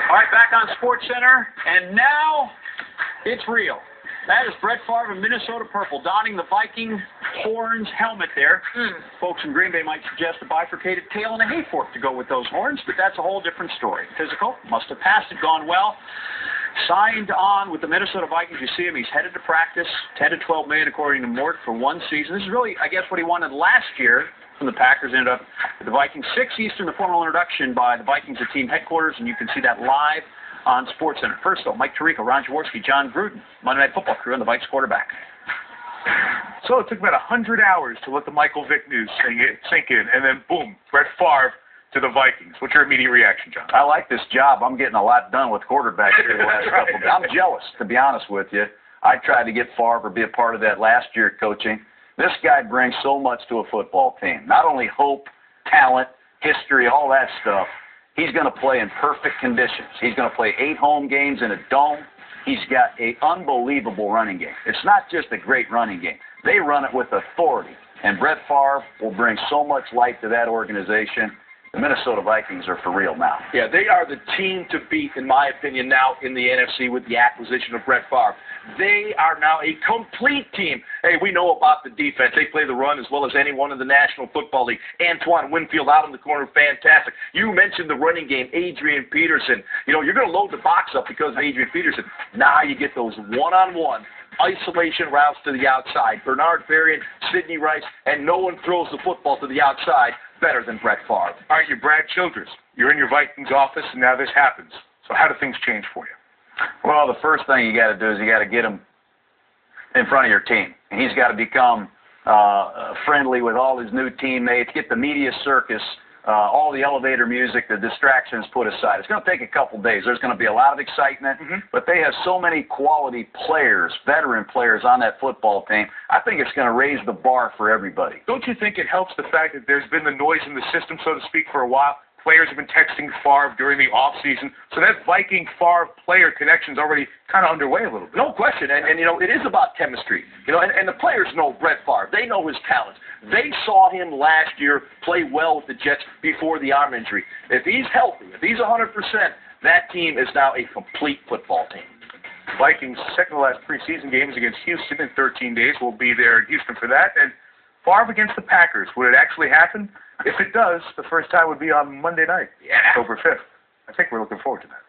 All right, back on SportsCenter, and now it's real. That is Brett Favre in Minnesota purple, donning the Viking horns helmet there. Folks in Green Bay might suggest a bifurcated tail and a hay fork to go with those horns, but that's a whole different story. Physical, must have passed it, gone well. Signed on with the Minnesota Vikings. You see him, he's headed to practice. 10 to 12 million according to Mort for one season. This is really, I guess, what he wanted last year from the Packers. Ended up with the Vikings. 6 Eastern, the formal introduction by the Vikings at team headquarters, and you can see that live on SportsCenter. First, though, Mike Tirico, Ron Jaworski, John Gruden, Monday Night Football crew, and the Vikes quarterback. So it took about 100 hours to let the Michael Vick news sink in, and then boom, Brett Favre to the Vikings. What's your immediate reaction, John? I like this job. I'm getting a lot done with quarterbacks here the last couple of days. I'm jealous, to be honest with you. I tried to get Favre to be a part of that last year coaching. This guy brings so much to a football team. Not only hope, talent, history, all that stuff. He's going to play in perfect conditions. He's going to play 8 home games in a dome. He's got an unbelievable running game. It's not just a great running game. They run it with authority. And Brett Favre will bring so much life to that organization. The Minnesota Vikings are for real now. Yeah, they are the team to beat, in my opinion, now in the NFC with the acquisition of Brett Favre. They are now a complete team. Hey, we know about the defense. They play the run as well as anyone in the National Football League. Antoine Winfield out in the corner, fantastic. You mentioned the running game, Adrian Peterson. You know, you're going to load the box up because of Adrian Peterson. Now you get those one-on-one isolation routes to the outside. Bernard Berrien, Sidney Rice, and no one throws the football to the outside better than Brett Favre. All right, you're Brad Childress. You're in your Vikings office, and now this happens. So how do things change for you? Well, the first thing you got to do is you got to get him in front of your team. And he's got to become friendly with all his new teammates, get the media circus, all the elevator music, the distractions put aside. It's going to take a couple days. There's going to be a lot of excitement, but they have so many quality players, veteran players on that football team. I think it's going to raise the bar for everybody. Don't you think it helps the fact that there's been the noise in the system, so to speak, for a while? Players have been texting Favre during the offseason, so that Viking-Favre player connection is already kind of underway a little bit. No question, and you know, it is about chemistry. You know, and the players know Brett Favre. They know his talent. They saw him last year play well with the Jets before the arm injury. If he's healthy, if he's 100%, that team is now a complete football team. Vikings' second to last preseason games against Houston in 13 days. We'll be there in Houston for that. And Favre against the Packers. Would it actually happen? If it does, the first time would be on Monday night, October 5th. I think we're looking forward to that.